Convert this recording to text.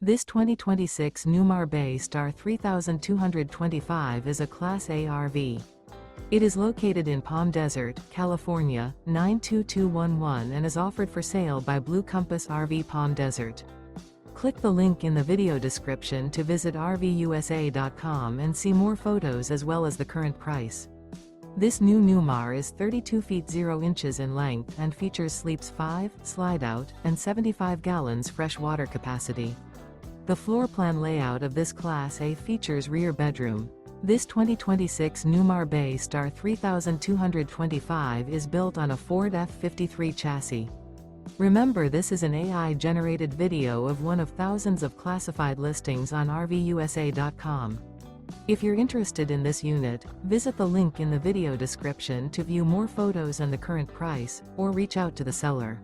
This 2026 Newmar Bay Star 3225 is a Class A RV. It is located in Palm Desert, California, 92211 and is offered for sale by Blue Compass RV Palm Desert. Click the link in the video description to visit RVUSA.com and see more photos as well as the current price. This new Newmar is 32 feet 0 inches in length and features sleeps 5, Slideout, and 75 gallons fresh water capacity. The floor plan layout of this Class A features rear bedroom. This 2026 Newmar Bay Star 3225 is built on a Ford F-53 chassis. Remember, this is an AI-generated video of one of thousands of classified listings on RVUSA.com. If you're interested in this unit, visit the link in the video description to view more photos and the current price, or reach out to the seller.